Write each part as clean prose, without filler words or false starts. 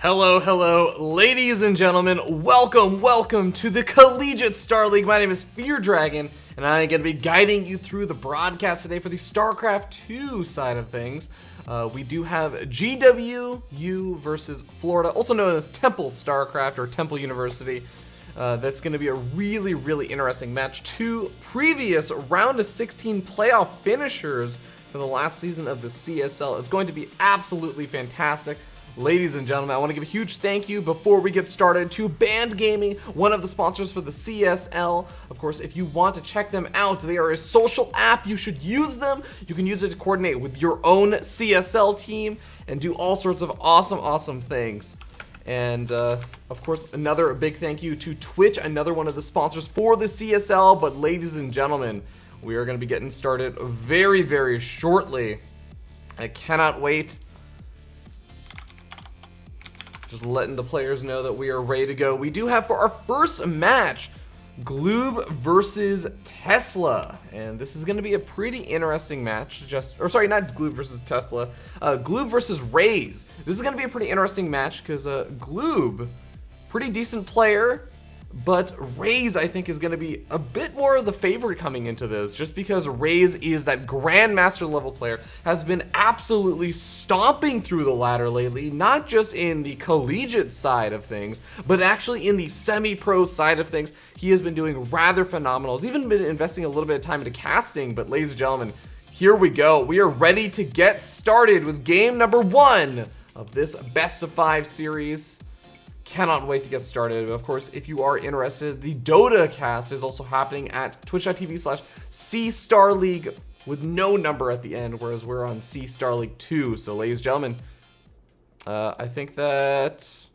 Hello, ladies and gentlemen. Welcome to the Collegiate Star League. My name is Fear Dragon, and I'm going to be guiding you through the broadcast today for the StarCraft 2 side of things. We do have GWU versus Florida, also known as Temple StarCraft or Temple University. That's going to be a really interesting match. Two previous round of 16 playoff finishers for the last season of the CSL. It's going to be absolutely fantastic. Ladies and gentlemen, I want to give a huge thank you before we get started to Band Gaming, one of the sponsors for the CSL. Of course, if you want to check them out, they are a social app. You should use them. You can use it to coordinate with your own CSL team and do all sorts of awesome things. And of course, another big thank you to Twitch, another one of the sponsors for the CSL. But ladies and gentlemen, we are going to be getting started very shortly. I cannot wait. Just letting the players know that we are ready to go. We do have for our first match, Gloob versus Tesla. And this is going to be a pretty interesting match. Not Gloob versus Tesla. Gloob versus Raze. This is going to be a pretty interesting match because Gloob, pretty decent player. But Raze, I think, is going to be a bit more of the favorite coming into this, just because Raze is that Grandmaster level player, has been absolutely stomping through the ladder lately, not just in the collegiate side of things, but actually in the semi-pro side of things. He has been doing rather phenomenal. He's even been investing a little bit of time into casting, but ladies and gentlemen, here we go. We are ready to get started with game number 1 of this best of 5 series. Cannot wait to get started. Of course, if you are interested, the Dota cast is also happening at twitch.tv/CStarLeague with no number at the end, whereas we're on C Star League 2. So, ladies and gentlemen, I think that...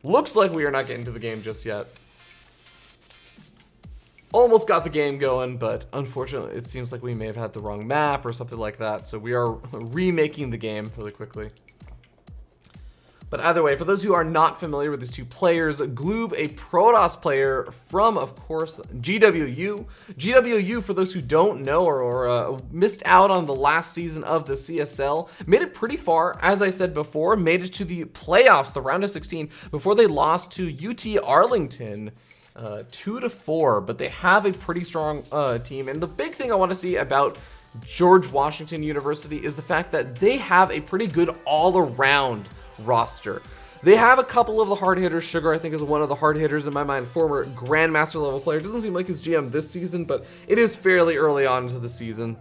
looks like we are not getting to the game just yet. Almost got the game going, but unfortunately, it seems like we may have had the wrong map or something like that. So we are remaking the game really quickly. But either way, for those who are not familiar with these two players, Gloob, a Protoss player from, of course, GWU. GWU, for those who don't know or missed out on the last season of the CSL, made it pretty far, as I said before, made it to the playoffs, the round of 16, before they lost to UT Arlington. 2-4, but they have a pretty strong team. And the big thing I want to see about George Washington University is the fact that they have a pretty good all-around roster. They have a couple of the hard hitters. Sugar, I think, is one of the hard hitters in my mind. Former Grandmaster level player. Doesn't seem like his GM this season, but it is fairly early on into the season.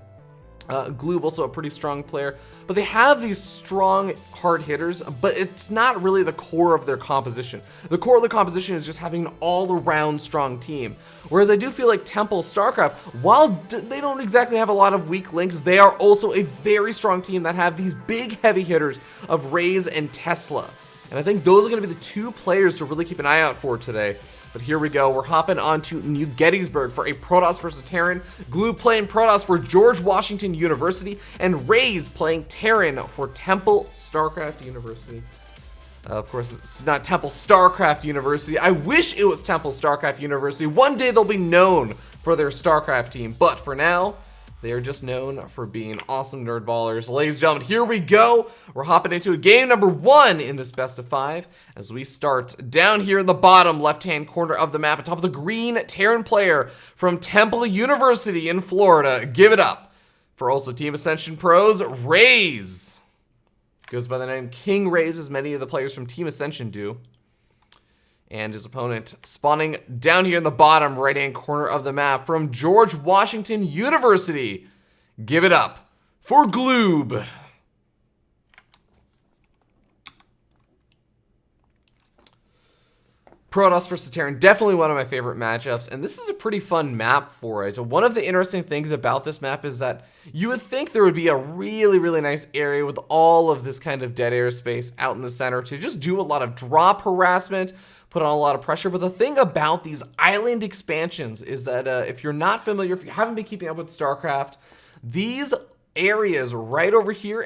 Gloob, also a pretty strong player, but they have these strong hard hitters, but it's not really the core of their composition. The core of the composition is just having an all-around strong team. Whereas I do feel like Temple StarCraft, while they don't exactly have a lot of weak links, they are also a very strong team that have these big heavy hitters of Raze and Tesla. And I think those are going to be the two players to really keep an eye out for today. But here we go. We're hopping on to New Gettysburg for a Protoss versus Terran. Gloob playing Protoss for George Washington University, and Raze playing Terran for Temple StarCraft University. Of course, it's not Temple StarCraft University. I wish it was Temple StarCraft University. One day they'll be known for their StarCraft team, but for now, they are just known for being awesome nerdballers. Ladies and gentlemen, here we go. We're hopping into game number 1 in this best of 5 as we start down here in the bottom left-hand corner of the map atop of the green Terran player from Temple University in Florida. Give it up for also Team Ascension Pros, Raze. Goes by the name King Raze, as many of the players from Team Ascension do. And his opponent spawning down here in the bottom right-hand corner of the map from George Washington University. Give it up for Gloob. Protoss versus Terran, definitely one of my favorite matchups, and this is a pretty fun map for it. One of the interesting things about this map is that you would think there would be a really nice area with all of this kind of dead airspace out in the center to just do a lot of drop harassment, put on a lot of pressure. But the thing about these island expansions is that if you're not familiar, if you haven't been keeping up with StarCraft, these areas right over here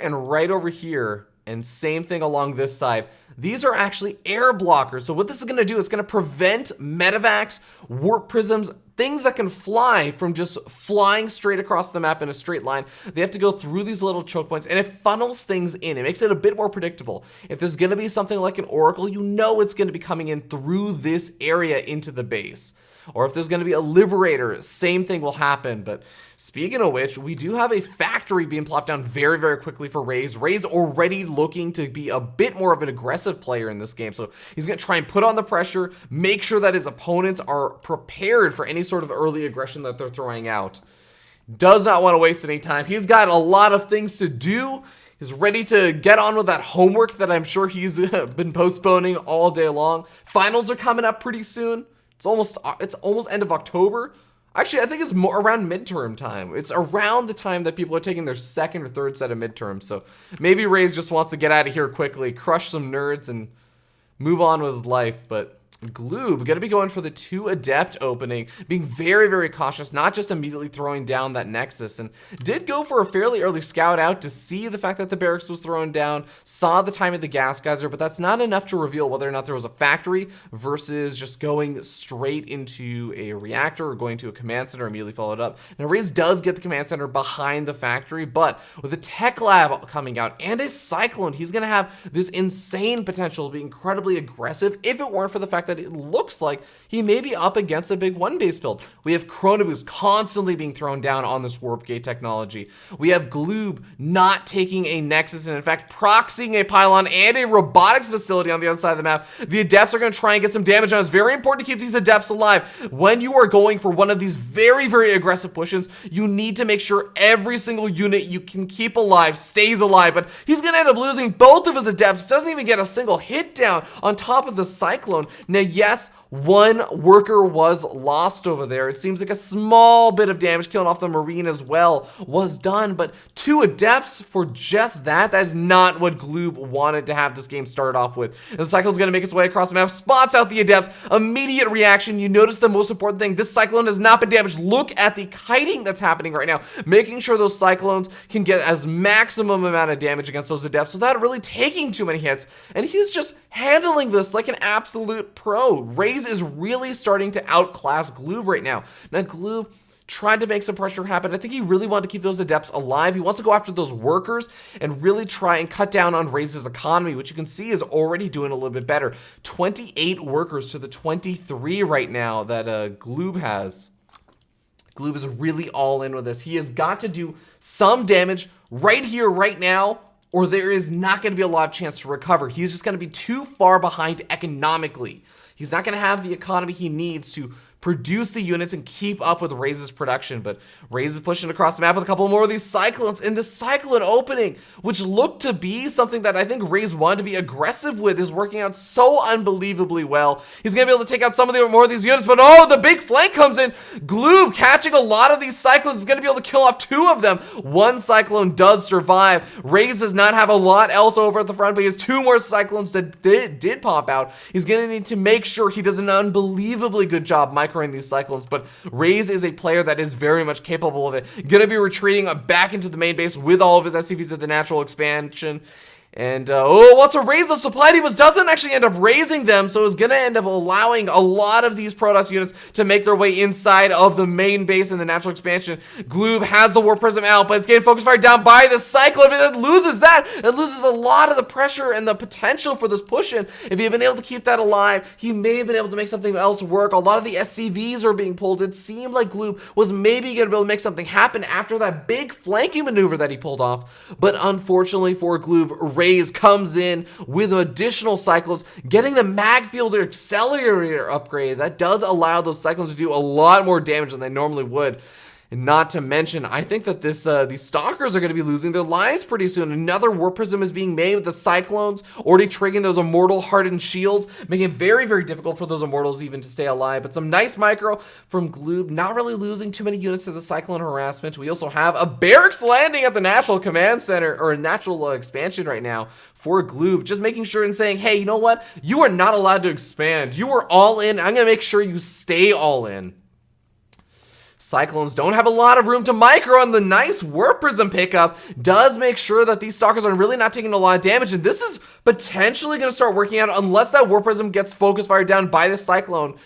And same thing along this side. These are actually air blockers. So what this is going to do is going to prevent medevacs, warp prisms, things that can fly from just flying straight across the map in a straight line. They have to go through these little choke points, and it funnels things in. It makes it a bit more predictable. If there's going to be something like an Oracle, you know it's going to be coming in through this area into the base. Or if there's going to be a Liberator, same thing will happen. But speaking of which, we do have a factory being plopped down very, very quickly for Raze. Raze already looking to be a bit more of an aggressive player in this game. So he's going to try and put on the pressure, make sure that his opponents are prepared for any sort of early aggression that they're throwing out. Does not want to waste any time. He's got a lot of things to do. He's ready to get on with that homework that I'm sure he's been postponing all day long. Finals are coming up pretty soon. It's almost end of October. Actually, I think it's more around midterm time. It's around the time that people are taking their second or third set of midterms. So maybe Raze just wants to get out of here quickly, crush some nerds, and move on with his life. But Gloob going to be going for the 2 Adept opening, being very, very cautious, not just immediately throwing down that Nexus, and did go for a fairly early scout out to see the fact that the barracks was thrown down, saw the time of the gas geyser, but that's not enough to reveal whether or not there was a factory versus just going straight into a reactor or going to a command center immediately followed up. Now, Raze does get the command center behind the factory, but with a tech lab coming out and a Cyclone, he's going to have this insane potential to be incredibly aggressive if it weren't for the fact that it looks like he may be up against a big 1-base build. We have Chronoboost constantly being thrown down on this Warp Gate technology. We have Gloob not taking a Nexus and in fact proxying a pylon and a robotics facility on the other side of the map. The Adepts are going to try and get some damage on. It's very important to keep these Adepts alive. When you are going for one of these very, very aggressive push-ins, you need to make sure every single unit you can keep alive stays alive. But he's going to end up losing both of his Adepts. Doesn't even get a single hit down on top of the Cyclone. Now, yes, one worker was lost over there. It seems like a small bit of damage, killing off the Marine as well, was done. But 2 Adepts for just that, that is not what Gloob wanted to have this game start off with. And the Cyclone's going to make its way across the map, spots out the Adepts, immediate reaction. You notice the most important thing, this Cyclone has not been damaged. Look at the kiting that's happening right now, making sure those Cyclones can get as maximum amount of damage against those Adepts without really taking too many hits. And he's just handling this like an absolute pro. Raze is really starting to outclass Gloob right now. Now, Gloob tried to make some pressure happen. I think he really wanted to keep those Adepts alive. He wants to go after those workers and really try and cut down on Raze's economy, which you can see is already doing a little bit better. 28 workers to the 23 right now that Gloob has. Gloob is really all in with this. He has got to do some damage right here, right now, or there is not going to be a lot of chance to recover. He's just going to be too far behind economically. He's not going to have the economy he needs to produce the units and keep up with Raze's production, but Raze is pushing across the map with a couple more of these Cyclones, and the Cyclone opening, which looked to be something that I think Raze wanted to be aggressive with, is working out so unbelievably well. He's gonna be able to take out some of the more of these units, but oh, the big flank comes in. Gloob catching a lot of these Cyclones is gonna be able to kill off 2 of them. 1 Cyclone does survive. Raze does not have a lot else over at the front, but he has 2 more Cyclones that did pop out. He's gonna need to make sure he does an unbelievably good job microing these Cyclones, but Raze is a player that is very much capable of it. Gonna be retreating back into the main base with all of his SCVs at the natural expansion. And, wants to raise the supply team, but doesn't actually end up raising them, so is going to end up allowing a lot of these Protoss units to make their way inside of the main base in the natural expansion. Gloob has the Warp Prism out, but it's getting focus fire down by the Cyclone. If it loses that, it loses a lot of the pressure and the potential for this push-in. If he had been able to keep that alive, he may have been able to make something else work. A lot of the SCVs are being pulled. It seemed like Gloob was maybe going to be able to make something happen after that big flanking maneuver that he pulled off, but unfortunately for Gloob, Raze comes in with additional Cyclones, getting the Magfielder Accelerator upgrade. That does allow those Cyclones to do a lot more damage than they normally would. And not to mention, I think that these Stalkers are going to be losing their lives pretty soon. Another Warp Prism is being made with the Cyclones, already triggering those Immortal Hardened Shields, making it very, very difficult for those Immortals even to stay alive. But some nice micro from Gloob, not really losing too many units to the Cyclone harassment. We also have a Barracks landing at the Natural Command Center, or Natural Expansion right now for Gloob, just making sure and saying, hey, you know what? You are not allowed to expand. You are all in. I'm going to make sure you stay all in. Cyclones don't have a lot of room to micro, and the nice Warp Prism pickup does make sure that these Stalkers are really not taking a lot of damage, and this is potentially going to start working out unless that Warp Prism gets focus fired down by the Cyclone.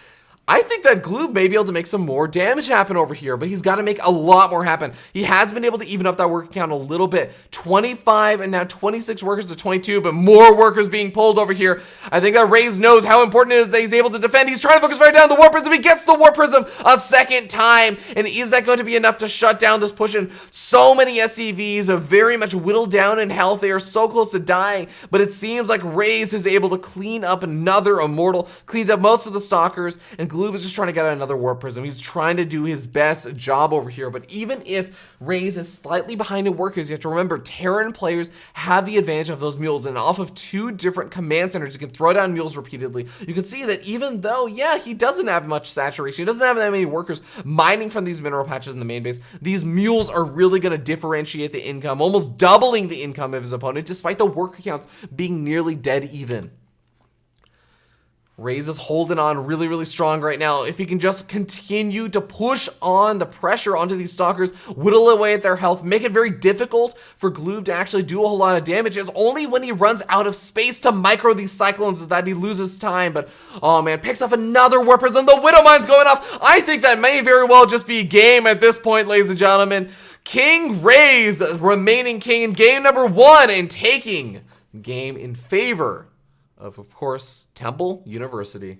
I think that Gloob may be able to make some more damage happen over here, but he's got to make a lot more happen. He has been able to even up that worker count a little bit. 25 and now 26 workers to 22, but more workers being pulled over here. I think that Raze knows how important it is that he's able to defend. He's trying to focus fire down the Warp Prism. He gets the Warp Prism a second time. And is that going to be enough to shut down this push in? So many SCVs are very much whittled down in health. They are so close to dying, but it seems like Raze is able to clean up another Immortal, cleans up most of the Stalkers, and Gloob is just trying to get another Warp Prism. He's trying to do his best job over here, but even if Raze is slightly behind in workers, you have to remember Terran players have the advantage of those mules, and off of 2 different command centers, you can throw down mules repeatedly. You can see that even though, yeah, he doesn't have much saturation, he doesn't have that many workers mining from these mineral patches in the main base, these mules are really going to differentiate the income, almost doubling the income of his opponent, despite the worker counts being nearly dead even. Raze is holding on really, really strong right now. If he can just continue to push on the pressure onto these Stalkers, whittle away at their health, make it very difficult for Gloob to actually do a whole lot of damage. It's only when he runs out of space to micro these Cyclones that he loses time. But, oh man, picks up another Warp Prism. The Widow Mine's going off. I think that may very well just be game at this point, ladies and gentlemen. King Raze remaining king in game number 1 and taking game in favor of course, Temple University.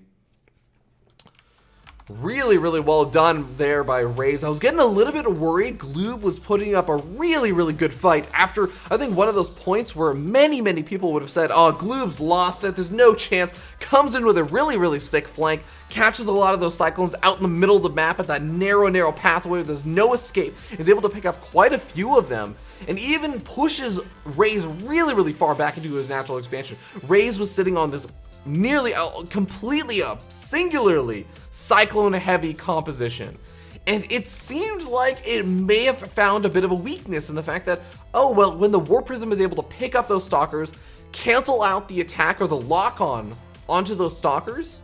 Really, really well done there by Raze. I was getting a little bit worried. Gloob was putting up a really, really good fight after, I think, one of those points where many, many people would have said, oh, Gloob's lost it, there's no chance. Comes in with a really, really sick flank, catches a lot of those Cyclones out in the middle of the map at that narrow, narrow pathway where there's no escape, is able to pick up quite a few of them, and even pushes Raze really, really far back into his natural expansion. Raze was sitting on this nearly completely singularly Cyclone heavy composition, and it seemed like it may have found a bit of a weakness in the fact that, oh well, when the Warp Prism is able to pick up those Stalkers, cancel out the attack or the lock on onto those Stalkers,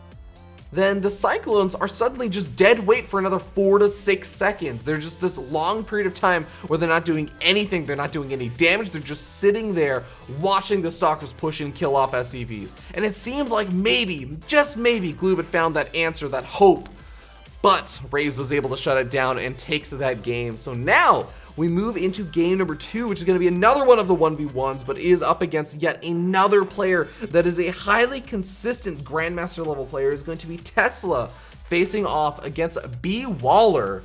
then the Cyclones are suddenly just dead weight for another 4 to 6 seconds. They're just this long period of time where they're not doing anything, they're not doing any damage, they're just sitting there watching the Stalkers push and kill off SCVs. And it seemed like maybe, just maybe, Gloob had found that answer, that hope. But Raze was able to shut it down and takes that game. So now we move into game number 2, which is going to be another one of the 1v1s, but is up against yet another player that is a highly consistent Grandmaster level player. Is going to be Tesla facing off against B Waller.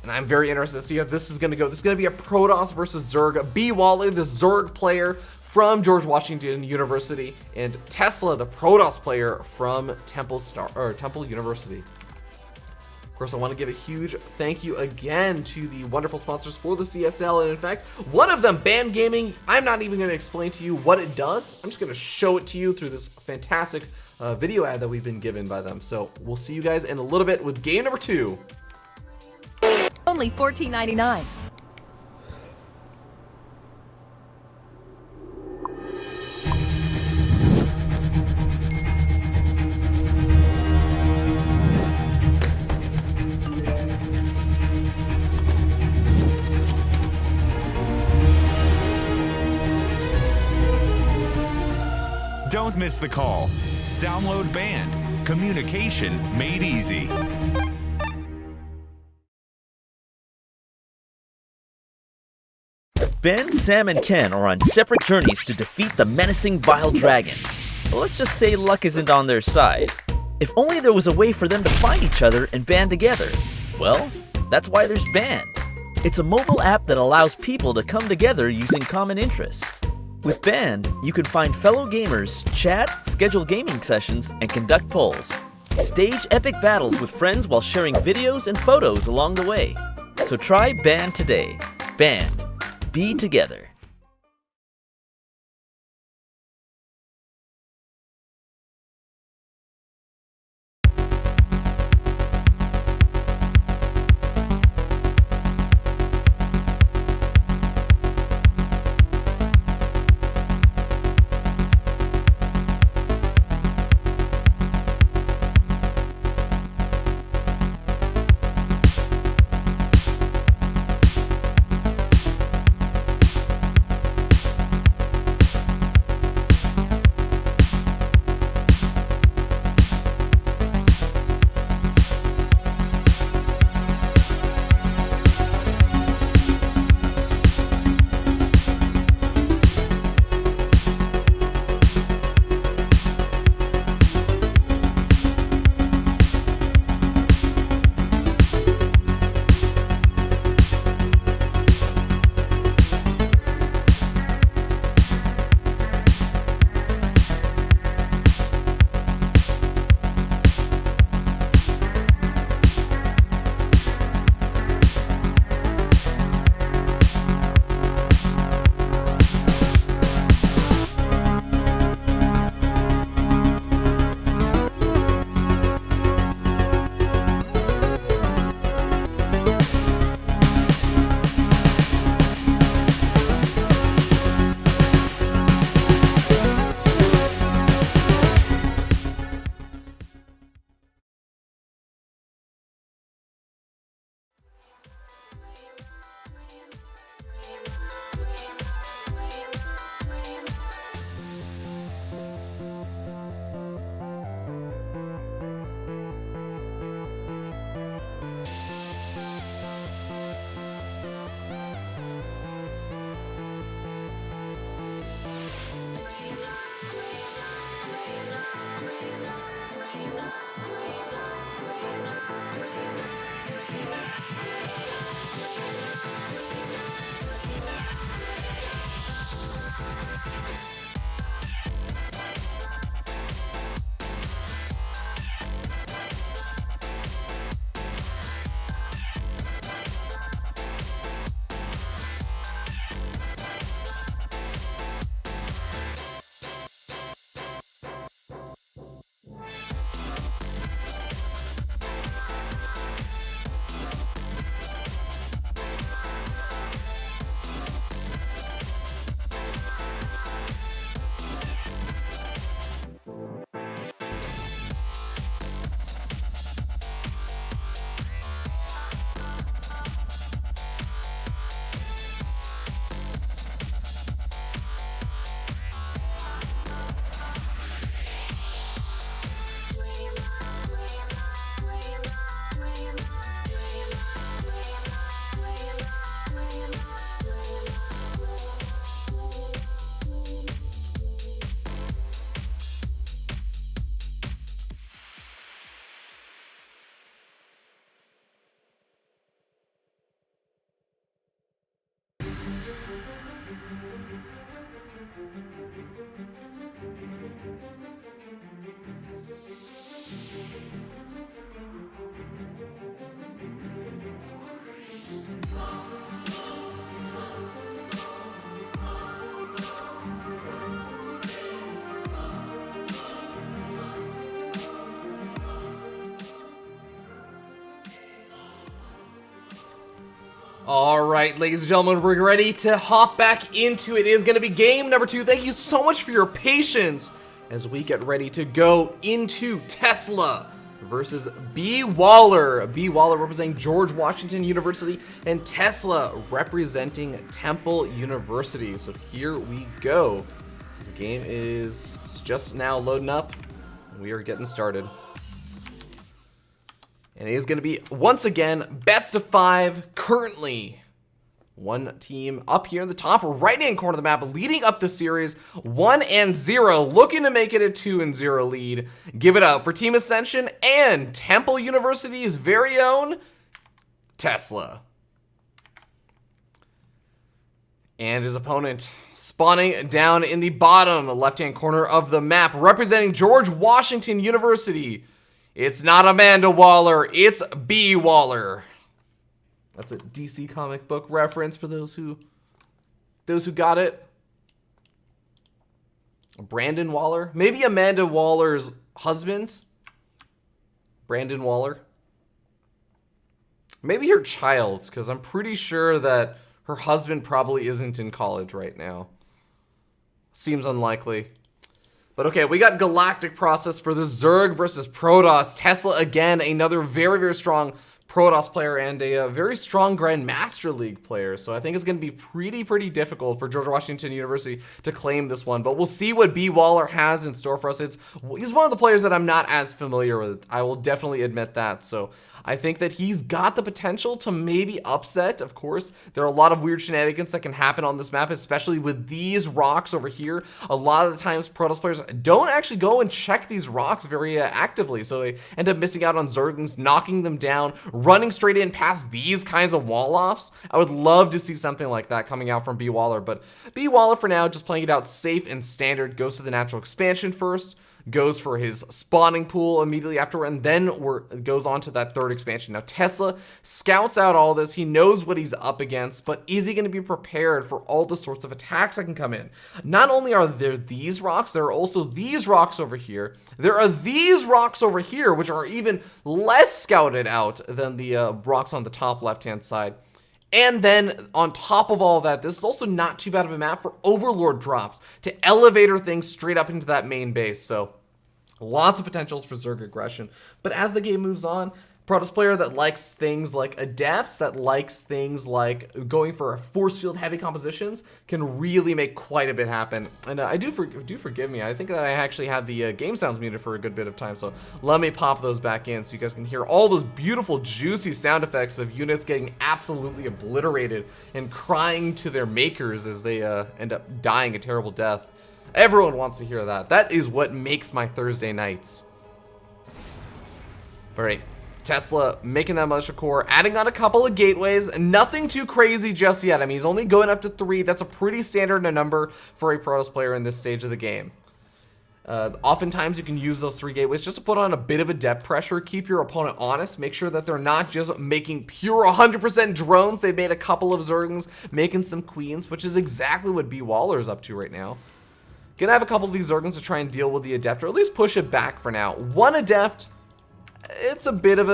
And I'm very interested to see how this is going to go. This is going to be a Protoss versus Zerg. B Waller, the Zerg player from George Washington University, and Tesla, the Protoss player from Temple University. Of course, I want to give a huge thank you again to the wonderful sponsors for the CSL, and in fact, one of them, Band Gaming. I'm not even going to explain to you what it does. I'm just going to show it to you through this fantastic video ad that we've been given by them. So we'll see you guys in a little bit with game number 2. Only $14.99. Don't miss the call. Download Band. Communication made easy. Ben, Sam, and Ken are on separate journeys to defeat the menacing Vile Dragon. But let's just say luck isn't on their side. If only there was a way for them to find each other and band together. Well, that's why there's Band. It's a mobile app that allows people to come together using common interests. With Band, you can find fellow gamers, chat, schedule gaming sessions, and conduct polls. Stage epic battles with friends while sharing videos and photos along the way. So try Band today. Band. Be together. All right, ladies and gentlemen, we're ready to hop back into it. It is going to be game number 2. Thank you so much for your patience as we get ready to go into Tesla versus B. Waller. B. Waller representing George Washington University and Tesla representing Temple University. So here we go. The game is just now loading up. We are getting started. And it is going to be, once again, best of 5. Currently, one team up here in the top right-hand corner of the map, leading up the series, 1-0, looking to make it a 2-0 lead. Give it up for Team Ascension and Temple University's very own Tesla. And his opponent spawning down in the bottom left-hand corner of the map, representing George Washington University. It's not Amanda Waller, it's B. Waller. That's a DC comic book reference for those who got it. Brandon Waller, maybe Amanda Waller's husband. Brandon Waller. Maybe her child, because I'm pretty sure that her husband probably isn't in college right now. Seems unlikely. But okay, we got Galactic Process for the Zerg versus Protoss. Tesla, again, another very, very strong Protoss player and a very strong Grandmaster League player. So I think it's going to be pretty difficult for George Washington University to claim this one. But we'll see what B. Waller has in store for us. He's one of the players that I'm not as familiar with. I will definitely admit that. So I think that he's got the potential to maybe upset. Of course, there are a lot of weird shenanigans that can happen on this map, especially with these rocks over here. A lot of the times, Protoss players don't actually go and check these rocks very actively, so they end up missing out on Zerglings, knocking them down, running straight in past these kinds of wall-offs. I would love to see something like that coming out from B. Waller, but B. Waller, for now, just playing it out safe and standard, goes to the natural expansion first, goes for his spawning pool immediately after, and then goes on to that third expansion. Now, Tesla scouts out all this. He knows what he's up against, but is he going to be prepared for all the sorts of attacks that can come in? Not only are there these rocks, there are also these rocks over here. There are these rocks over here, which are even less scouted out than the rocks on the top left-hand side. And then, on top of all that, this is also not too bad of a map for Overlord drops to elevator things straight up into that main base. So, lots of potentials for Zerg aggression. But as the game moves on, Protoss player that likes things like Adepts, that likes things like going for force field heavy compositions, can really make quite a bit happen. And I do forgive me. I think that I actually had the game sounds muted for a good bit of time, so let me pop those back in so you guys can hear all those beautiful, juicy sound effects of units getting absolutely obliterated and crying to their makers as they end up dying a terrible death. Everyone wants to hear that. That is what makes my Thursday nights. All right. Tesla making that militia core, adding on a couple of gateways, nothing too crazy just yet. I mean, he's only going up to 3. That's a pretty standard number for a Protoss player in this stage of the game. Oftentimes you can use those 3 gateways just to put on a bit of a depth pressure, keep your opponent honest, make sure that they're not just making pure 100% drones. They've made a couple of Zerglings, making some queens, which is exactly what B. Waller is up to right now. Gonna have a couple of these Zerglings to try and deal with the Adept, or at least push it back for now. One Adept, it's a bit of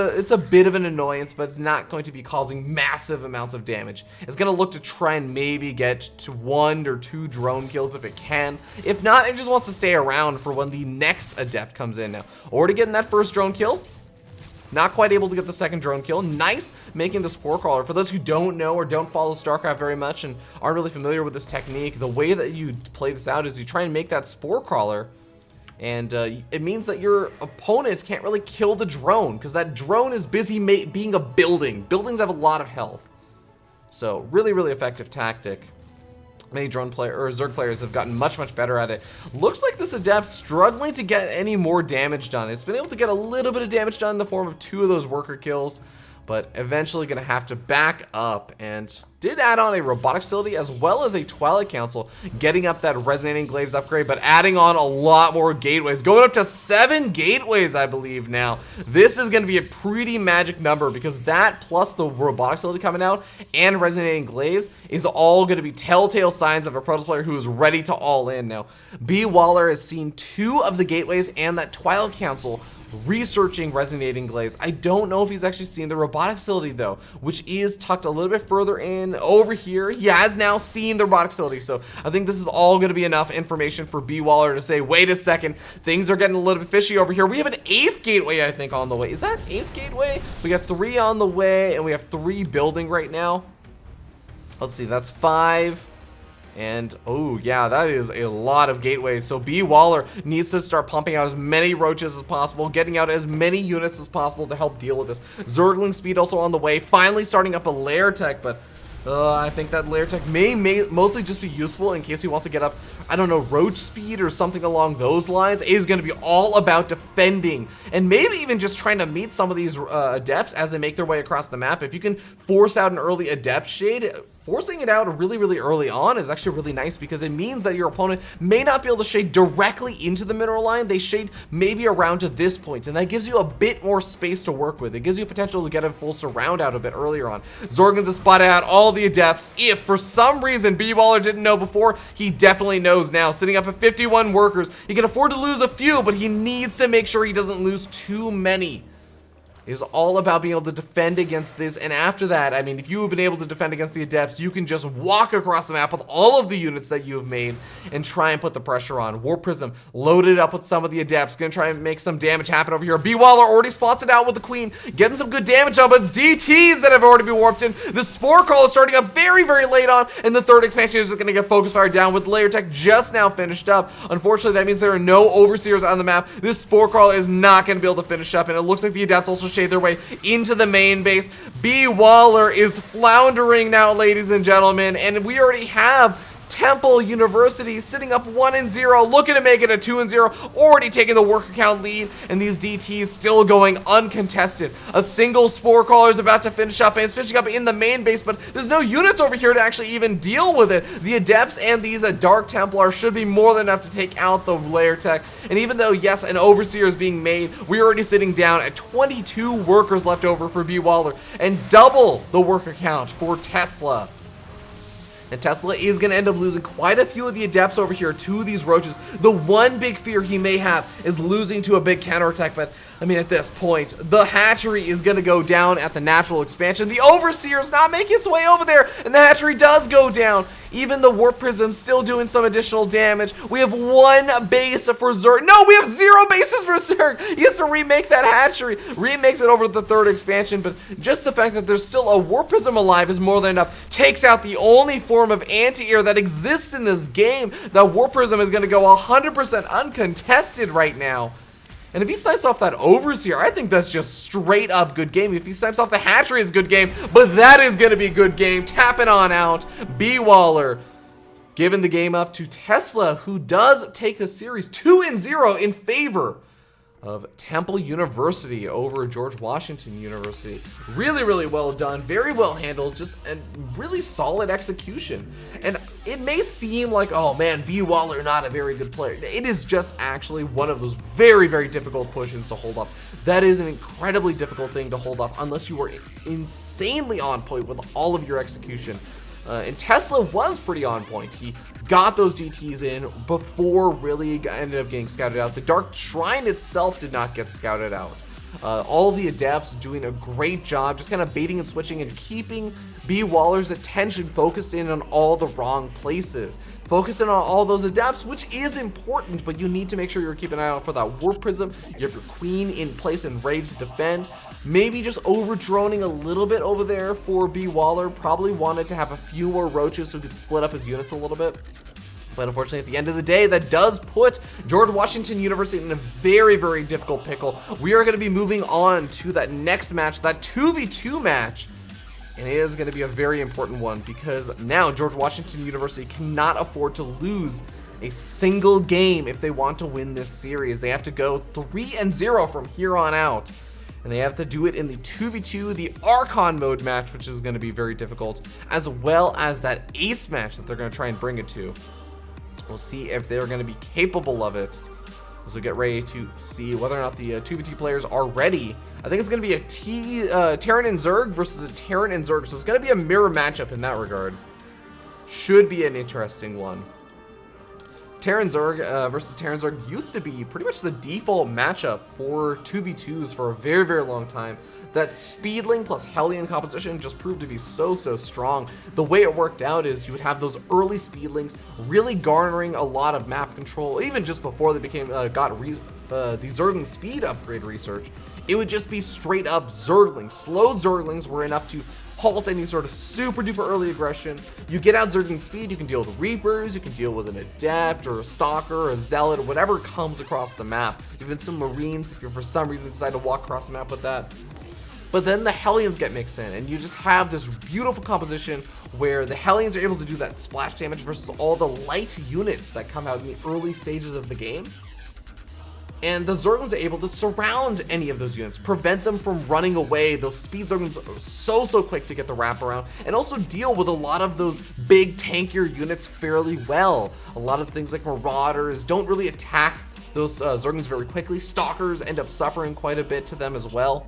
an annoyance, but it's not going to be causing massive amounts of damage. It's going to look to try and maybe get to 1 or 2 drone kills if it can. If not, it just wants to stay around for when the next Adept comes in now. Or to get in that first drone kill. Not quite able to get the second drone kill. Nice making the Spore Crawler. For those who don't know or don't follow StarCraft very much and aren't really familiar with this technique, the way that you play this out is you try and make that Spore Crawler, and it means that your opponents can't really kill the drone because that drone is busy being a building. Buildings have a lot of health. So really effective tactic. Many drone player or Zerg players have gotten much better at it. Looks like this Adept struggling to get any more damage done. It's been able to get a little bit of damage done in the form of 2 of those worker kills, but eventually gonna have to back up, and did add on a robotic facility as well as a Twilight Council, getting up that Resonating Glaives upgrade, but adding on a lot more gateways, going up to 7 gateways, I believe now. This is going to be a pretty magic number because that plus the robotic facility coming out and Resonating Glaives is all going to be telltale signs of a Protoss player who is ready to all in now. B. Waller has seen 2 of the gateways and that Twilight Council researching Resonating Glaives. I don't know if he's actually seen the robotic facility though, which is tucked a little bit further in over here. He has now seen the robotic facility, so I think this is all going to be enough information for B. Waller to say, wait a second, things are getting a little bit fishy over here. We have an 8th gateway, I think, on the way. Is that 8th gateway? We got 3 on the way, and we have 3 building right now. Let's see, that's 5. And, oh yeah, that is a lot of gateways. So B. Waller needs to start pumping out as many roaches as possible, getting out as many units as possible to help deal with this. Zergling speed also on the way, finally starting up a lair tech, but I think that lair tech may mostly just be useful in case he wants to get up, I don't know, roach speed or something along those lines. It is going to be all about defending and maybe even just trying to meet some of these adepts as they make their way across the map. If you can force out an early adept shade, forcing it out really, really early on is actually really nice because it means that your opponent may not be able to shade directly into the mineral line. They shade maybe around to this point, and that gives you a bit more space to work with. It gives you potential to get a full surround out a bit earlier on. Zorgans has spotted out all the adepts. If for some reason B. Waller didn't know before, he definitely knows now. Sitting up at 51 workers, he can afford to lose a few, but he needs to make sure he doesn't lose too many. It is all about being able to defend against this, and after that, I mean, if you have been able to defend against the adepts, you can just walk across the map with all of the units that you have made and try and put the pressure on. Warp Prism loaded up with some of the adepts, gonna try and make some damage happen over here. B. Waller already spots it out with the Queen, getting some good damage on, but it's DTs that have already been warped in. The Spore Crawl is starting up very, very late on, and the 3rd expansion is gonna get Focus Fire down with Layer Tech just now finished up. Unfortunately, that means there are no Overseers on the map. This Spore Crawl is not gonna be able to finish up, and it looks like the adepts also shade their way into the main base. B. Waller is floundering now, ladies and gentlemen, and we already have Temple University sitting up 1-0, looking to make it a 2-0, already taking the worker count lead, and these DTs still going uncontested. A single Spore Crawler is about to finish up, and it's finishing up in the main base, but there's no units over here to actually even deal with it. The Adepts and these Dark Templar should be more than enough to take out the Lair Tech, and even though, yes, an Overseer is being made, we're already sitting down at 22 workers left over for B. Waller, and double the worker count for Tesla. And Tesla is going to end up losing quite a few of the adepts over here to these roaches. The one big fear he may have is losing to a big counterattack, but I mean, at this point, the hatchery is going to go down at the natural expansion. The Overseer is not making its way over there, and the hatchery does go down. Even the Warp Prism still doing some additional damage. We have 1 base for Zerg. No, we have 0 bases for Zerg. He has to remake that hatchery. Remakes it over the 3rd expansion, but just the fact that there's still a Warp Prism alive is more than enough. Takes out the only form of anti-air that exists in this game. That Warp Prism is going to go 100% uncontested right now. And if he snipes off that Overseer, I think that's just straight up good game. If he snipes off the hatchery, it's good game, but that is going to be a good game. Tap it on out. B. Waller giving the game up to Tesla, who does take the series 2-0 in favor of Temple University over George Washington University. Really, really well done. Very well handled. Just a really solid execution. And it may seem like, oh man, B. Waller not a very good player. It is just actually one of those very, very difficult positions to hold up. That is an incredibly difficult thing to hold up unless you were insanely on point with all of your execution. And Tesla was pretty on point. He got those DTs in before really ended up getting scouted out. The Dark Shrine itself did not get scouted out. All the adepts doing a great job, just kind of baiting and switching and keeping B. Waller's attention focused in on all the wrong places. Focusing on all those adepts, which is important, but you need to make sure you're keeping an eye out for that Warp Prism. You have your Queen in place and ready to defend. Maybe just over-droning a little bit over there for B. Waller. Probably wanted to have a few more roaches so he could split up his units a little bit. But unfortunately, at the end of the day, that does put George Washington University in a very, very difficult pickle. We are going to be moving on to that next match, that 2v2 match. And it is going to be a very important one because now George Washington University cannot afford to lose a single game if they want to win this series. They have to go 3-0 from here on out. And they have to do it in the 2v2, the Archon mode match, which is going to be very difficult, as well as that Ace match that they're going to try and bring it to. We'll see if they're going to be capable of it. So get ready to see whether or not the 2v2 players are ready. I think it's going to be a Terran and Zerg versus a Terran and Zerg. So it's going to be a mirror matchup in that regard. Should be an interesting one. Terran Zerg versus Terran Zerg used to be pretty much the default matchup for 2v2s for a very, very long time. That Speedling plus Hellion composition just proved to be so strong. The way it worked out is you would have those early Speedlings really garnering a lot of map control, even just before they became the Zergling speed upgrade research. It would just be straight up Zerglings. Slow Zerglings were enough to halt any sort of super duper early aggression. You get out Zergling speed, you can deal with Reapers, you can deal with an Adept or a Stalker or a Zealot or whatever comes across the map. Even some Marines if you for some reason decide to walk across the map with that. But then the Hellions get mixed in, and you just have this beautiful composition where the Hellions are able to do that splash damage versus all the light units that come out in the early stages of the game. And the Zerglings are able to surround any of those units, prevent them from running away. Those speed Zerglings are so quick to get the wraparound, and also deal with a lot of those big tankier units fairly well. A lot of things like Marauders don't really attack those Zerglings very quickly. Stalkers end up suffering quite a bit to them as well.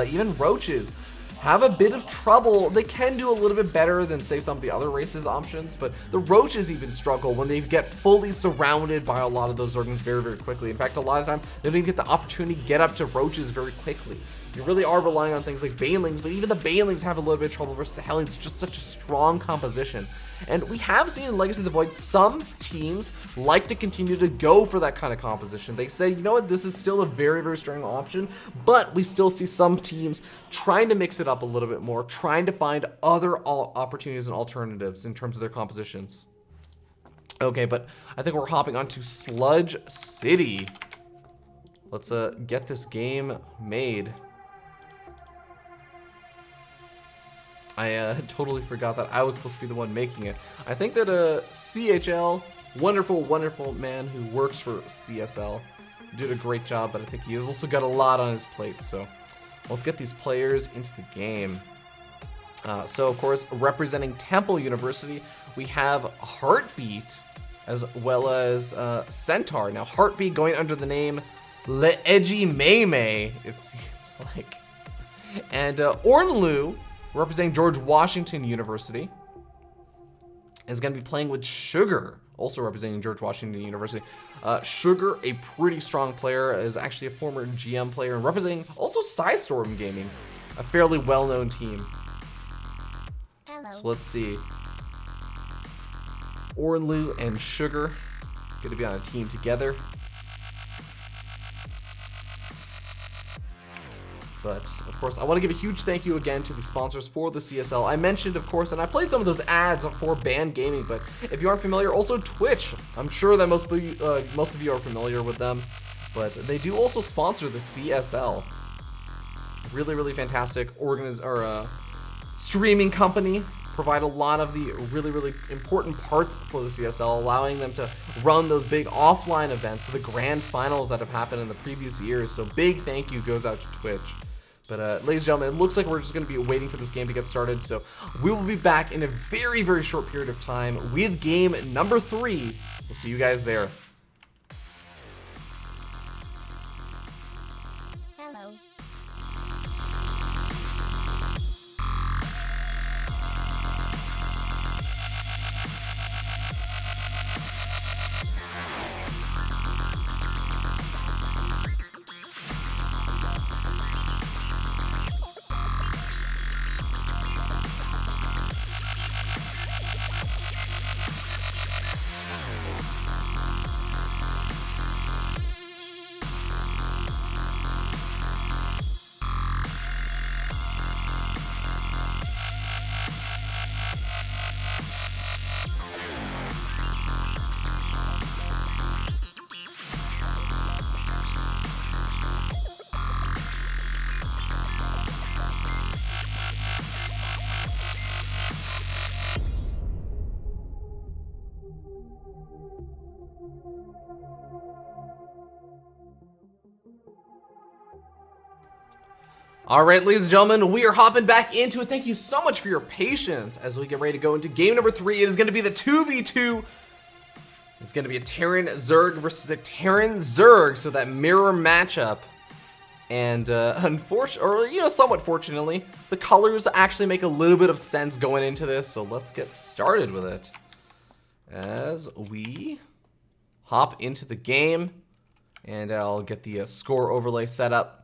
Even Roaches have a bit of trouble. They can do a little bit better than, say, some of the other races options, but the Roaches even struggle when they get fully surrounded by a lot of those Zerglings very quickly. In fact, a lot of time, they don't even get the opportunity to get up to Roaches very quickly. You really are relying on things like Banelings, but even the Banelings have a little bit of trouble versus the Hellions. It's just such a strong composition. And we have seen in Legacy of the Void, some teams like to continue to go for that kind of composition. They say, you know what, this is still a very strong option, but we still see some teams trying to mix it up a little bit more, trying to find other opportunities and alternatives in terms of their compositions. Okay, but I think we're hopping onto Sludge City. Let's get this game made. I totally forgot that I was supposed to be the one making it. I think that CHL, wonderful man who works for CSL, did a great job, but I think he has also got a lot on his plate. So let's get these players into the game. So of course, representing Temple University, we have Heartbeat as well as Centaur. Now Heartbeat going under the name Le'eji Mei, it seems like. And Ornlu, representing George Washington University, is going to be playing with Sugar, also representing George Washington University. Sugar, a pretty strong player, is actually a former GM player and representing also Psystorm Gaming, a fairly well-known team. Hello. So let's see. Ornlu and Sugar going to be on a team together. But, of course, I want to give a huge thank you again to the sponsors for the CSL. I mentioned, of course, and I played some of those ads for Band Gaming, but if you aren't familiar, also Twitch. I'm sure that most of you are familiar with them, but they do also sponsor the CSL. Really fantastic streaming company. Provide a lot of the really important parts for the CSL, allowing them to run those big offline events, the grand finals that have happened in the previous years. So big thank you goes out to Twitch. But ladies and gentlemen, it looks like we're just going to be waiting for this game to get started. So we will be back in a very short period of time with game number 3. We'll see you guys there. Hello. All right, ladies and gentlemen, we are hopping back into it. Thank you so much for your patience as we get ready to go into game number 3. It is going to be the 2v2. It's going to be a Terran Zerg versus a Terran Zerg, so that mirror matchup. And unfortunately, or somewhat fortunately, the colors actually make a little bit of sense going into this. So let's get started with it as we hop into the game, and I'll get the score overlay set up.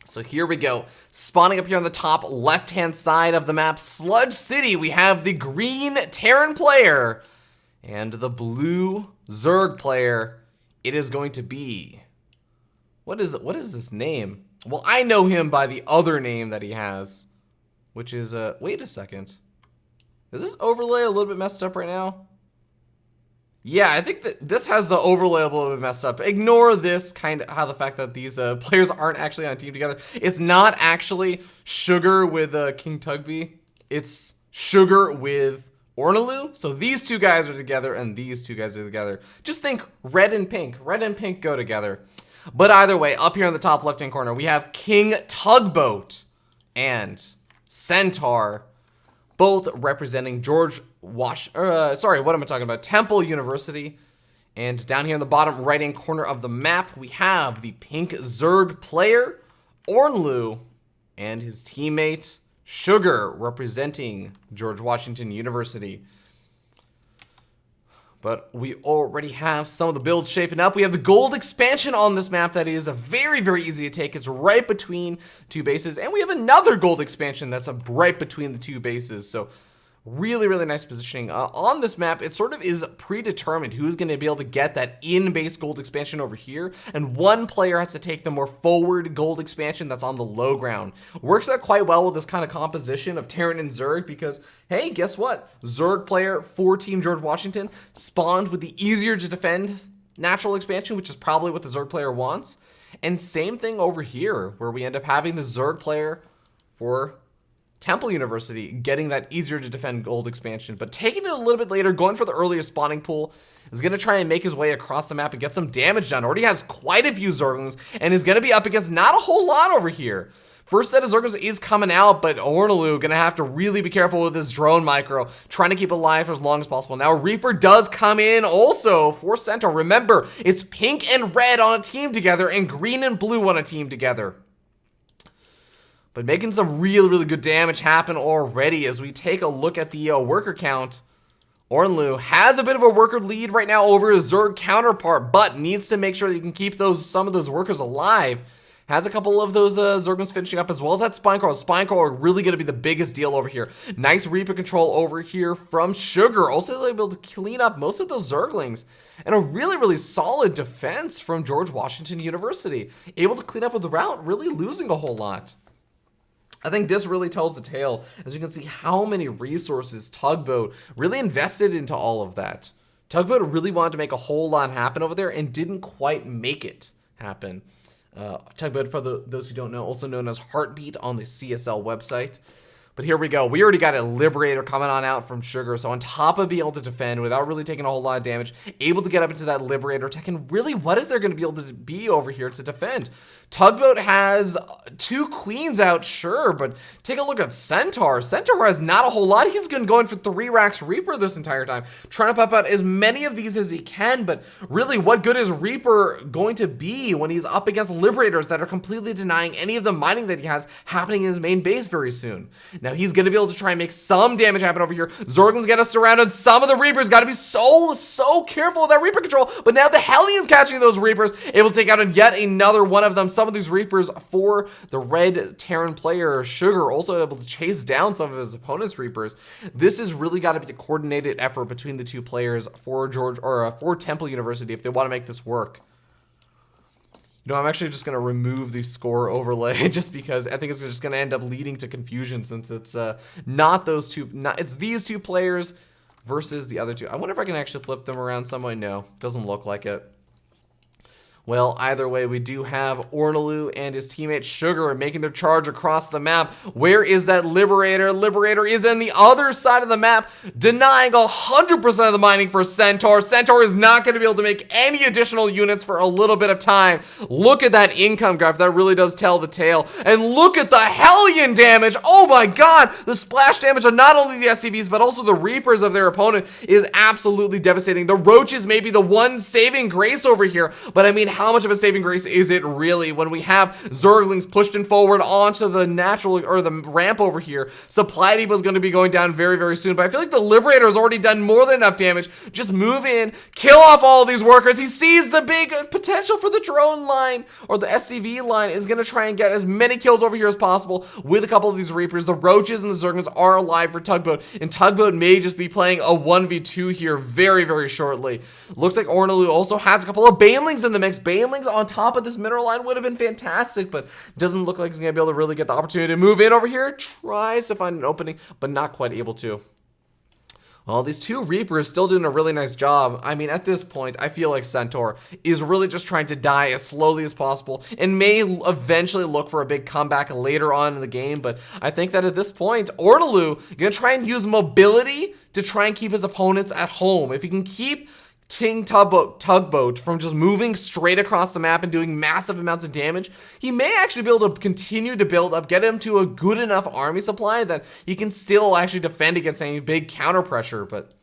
So here we go. Spawning up here on the top left-hand side of the map, Sludge City, we have the green Terran player and the blue Zerg player. It is going to be... What is this name? Well, I know him by the other name that he has, which is, wait a second. Is this overlay a little bit messed up right now? Yeah, I think that this has the overlay a little bit messed up. Ignore this how the fact that these players aren't actually on a team together. It's not actually Sugar with King Tugby. It's Sugar with Ornlu. So these two guys are together and these two guys are together. Just think red and pink. Red and pink go together. But either way, up here in the top left-hand corner, we have King Tugboat and Centaur, both representing Temple University. And down here in the bottom right-hand corner of the map, we have the pink Zerg player, Ornlu, and his teammate, Sugar, representing George Washington University. But we already have some of the builds shaping up. We have the gold expansion on this map that is very, very easy to take. It's right between two bases. And we have another gold expansion that's right between the two bases. So really, really nice positioning. On this map, it sort of is predetermined who's going to be able to get that in-base gold expansion over here. And one player has to take the more forward gold expansion that's on the low ground. Works out quite well with this kind of composition of Terran and Zerg because, hey, guess what? Zerg player for Team George Washington spawned with the easier to defend natural expansion, which is probably what the Zerg player wants. And same thing over here, where we end up having the Zerg player for Temple University getting that easier to defend gold expansion, but taking it a little bit later, going for the earlier spawning pool, is going to try and make his way across the map and get some damage done. Already has quite a few Zerglings and is going to be up against not a whole lot over here. First set of Zerglings is coming out, but Ornlu going to have to really be careful with his drone micro, trying to keep it alive for as long as possible. Now Reaper does come in also for Centaur. Remember, it's pink and red on a team together and green and blue on a team together. But making some really, really good damage happen already as we take a look at the worker count. Ornlu has a bit of a worker lead right now over his Zerg counterpart, but needs to make sure that he can keep some of those workers alive. Has a couple of those Zerglings finishing up, as well as that Spinecrawl. Spinecrawl are really going to be the biggest deal over here. Nice Reaper control over here from Sugar. Also able to clean up most of those Zerglings. And a really, really solid defense from George Washington University. Able to clean up with the route, really losing a whole lot. I think this really tells the tale, as you can see how many resources Tugboat really invested into all of that. Tugboat really wanted to make a whole lot happen over there and didn't quite make it happen. Tugboat, for those who don't know, also known as Heartbeat on the CSL website. But here we go. We already got a Liberator coming on out from Sugar. So on top of being able to defend without really taking a whole lot of damage, able to get up into that Liberator tech. And really, what is there going to be able to be over here to defend? Tugboat has 2 queens out, sure, but take a look at Centaur. Centaur has not a whole lot. He's going to go in for 3 racks Reaper this entire time, trying to pop out as many of these as he can. But really, what good is Reaper going to be when he's up against Liberators that are completely denying any of the mining that he has happening in his main base very soon? Now, he's going to be able to try and make some damage happen over here. Zerglings get us surrounded. Some of the Reapers got to be so careful with that Reaper control. But now the Hellions catching those Reapers, able to take out yet another one of them. Some of these Reapers for the red Terran player, Sugar, also able to chase down some of his opponent's Reapers. This has really got to be a coordinated effort between the two players for for Temple University if they want to make this work. You know, I'm actually just going to remove the score overlay just because I think it's just going to end up leading to confusion since it's not those two, it's these two players versus the other two. I wonder if I can actually flip them around some way. No, doesn't look like it. Well, either way, we do have Ornaloo and his teammate Sugar making their charge across the map. Where is that Liberator? Liberator is on the other side of the map, denying 100% of the mining for Centaur. Centaur is not going to be able to make any additional units for a little bit of time. Look at that income graph. That really does tell the tale. And look at the Hellion damage. Oh my god. The splash damage of not only the SCVs, but also the Reapers of their opponent is absolutely devastating. The Roaches may be the one saving grace over here, but I mean, how much of a saving grace is it really when we have Zerglings pushed in forward onto the natural or the ramp over here? Supply Depot is going to be going down very, very soon, but I feel like the Liberator has already done more than enough damage. Just move in, kill off all these workers. He sees the big potential for the drone line or the SCV line, is going to try and get as many kills over here as possible with a couple of these Reapers. The Roaches and the Zerglings are alive for Tugboat, and Tugboat may just be playing a 1v2 here very, very shortly. Looks like Ornaloo also has a couple of Banelings in the mix. Banelings on top of this mineral line would have been fantastic, but doesn't look like he's gonna be able to really get the opportunity to move in over here. Tries to find an opening, but not quite able to. Well, these two Reapers still doing a really nice job. I mean, at this point, I feel like Centaur is really just trying to die as slowly as possible and may eventually look for a big comeback later on in the game. But I think that at this point, Ornaloo gonna try and use mobility to try and keep his opponents at home. If he can keep King Tugboat from just moving straight across the map and doing massive amounts of damage, he may actually be able to continue to build up, get him to a good enough army supply that he can still actually defend against any big counter pressure. But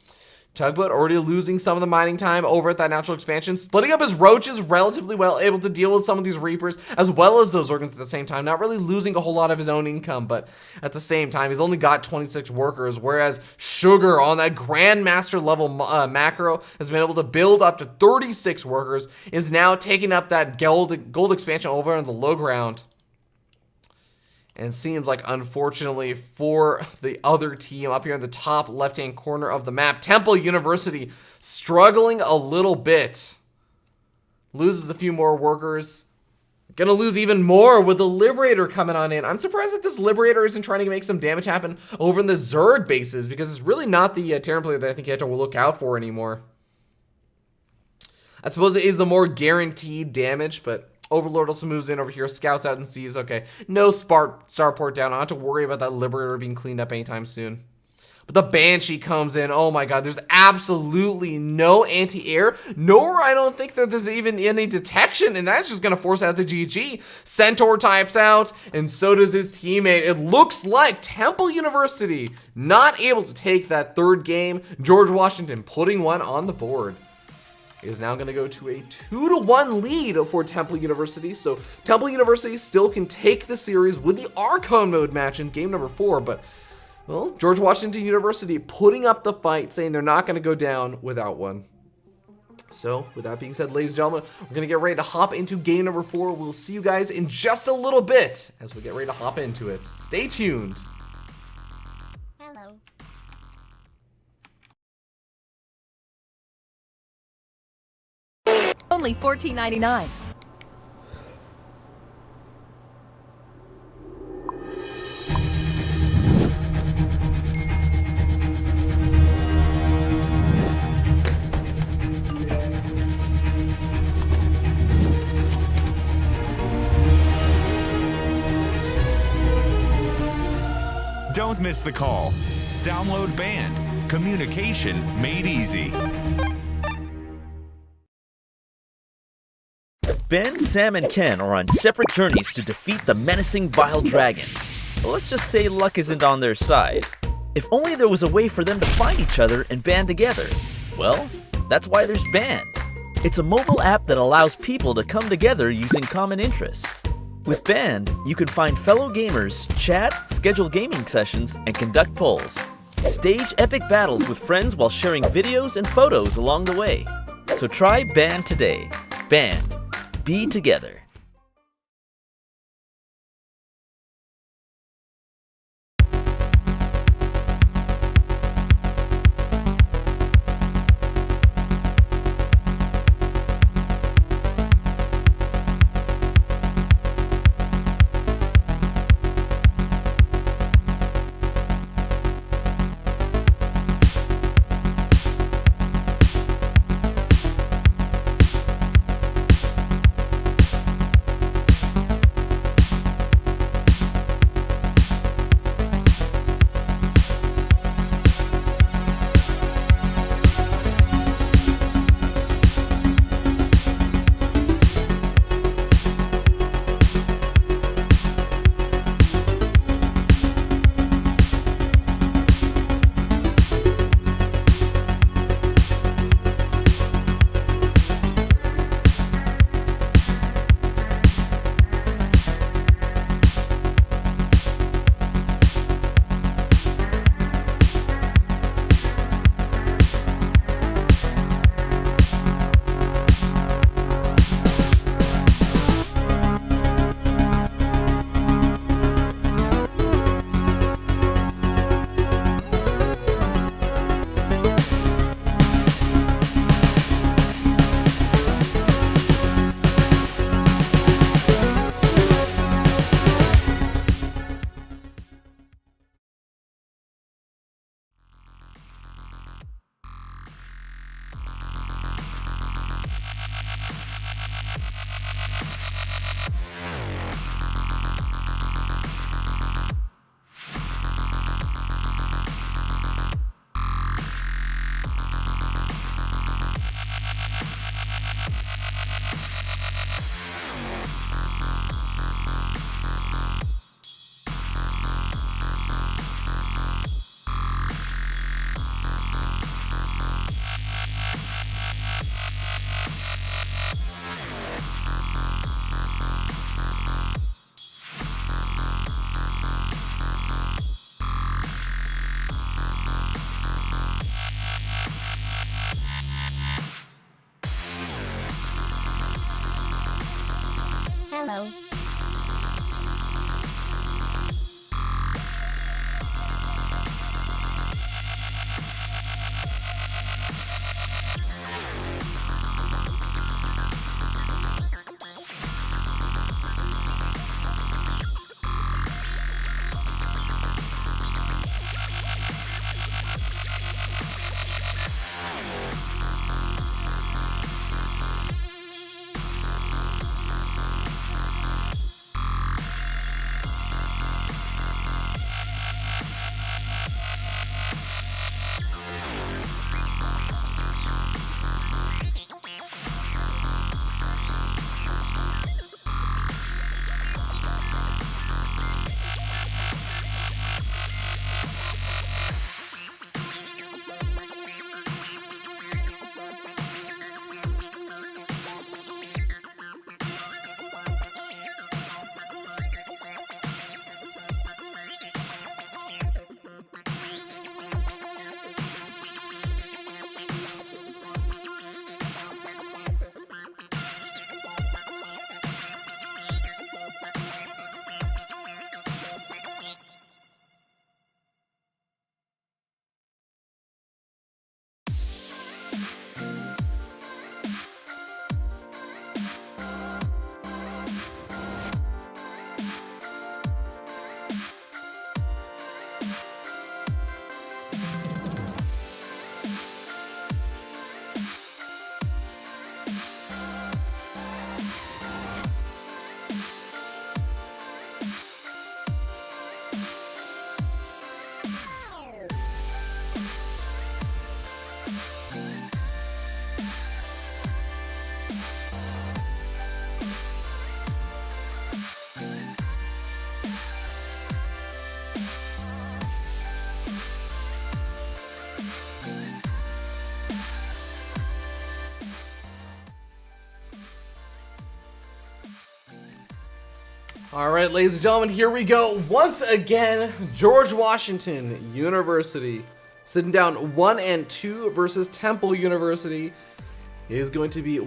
Tugboat already losing some of the mining time over at that natural expansion, splitting up his Roaches relatively well, able to deal with some of these Reapers as well as those Zerglings at the same time, not really losing a whole lot of his own income, but at the same time, he's only got 26 workers, whereas Sugar on that Grandmaster level macro has been able to build up to 36 workers, is now taking up that gold expansion over on the low ground. And seems like, unfortunately, for the other team up here in the top left-hand corner of the map, Temple University struggling a little bit. Loses a few more workers. Gonna lose even more with the Liberator coming on in. I'm surprised that this Liberator isn't trying to make some damage happen over in the Zerg bases, because it's really not the Terran player that I think you have to look out for anymore. I suppose it is the more guaranteed damage, but Overlord also moves in over here, scouts out and sees, okay, no starport down. I don't have to worry about that Liberator being cleaned up anytime soon. But the Banshee comes in. Oh my god, there's absolutely no anti-air, nor I don't think that there's even any detection, and that's just going to force out the GG. Centaur types out, and so does his teammate. It looks like Temple University not able to take that third game. George Washington putting one on the board. Is now going to go to a 2-1 lead for Temple University. So Temple University still can take the series with the Archon mode match in game number 4. But, well, George Washington University putting up the fight, saying they're not going to go down without one. So, with that being said, ladies and gentlemen, we're going to get ready to hop into game number 4. We'll see you guys in just a little bit as we get ready to hop into it. Stay tuned. Hello. Only $14.99. Don't miss the call. Download Band. Communication made easy. Ben, Sam, and Ken are on separate journeys to defeat the menacing Vile Dragon. But let's just say luck isn't on their side. If only there was a way for them to find each other and band together. Well, that's why there's Band. It's a mobile app that allows people to come together using common interests. With Band, you can find fellow gamers, chat, schedule gaming sessions, and conduct polls. Stage epic battles with friends while sharing videos and photos along the way. So try Band today. Band. Be together. Hello. All right, ladies and gentlemen, here we go. Once again, George Washington University sitting down 1 and 2 versus Temple University. It is going to be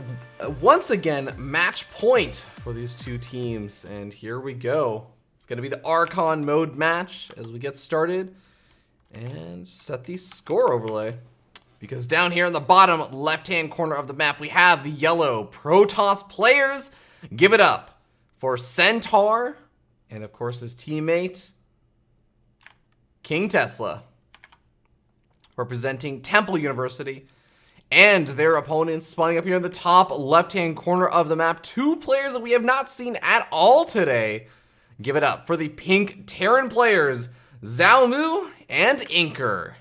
once again match point for these two teams, and here we go. It's going to be the Archon mode match as we get started and set the score overlay. Because down here in the bottom left-hand corner of the map, we have the yellow Protoss players. Give it up for Centaur, and of course his teammate, King Tesla, representing Temple University, and their opponents spawning up here in the top left-hand corner of the map. Two players that we have not seen at all today. Give it up for the pink Terran players, Zalmu and Inker.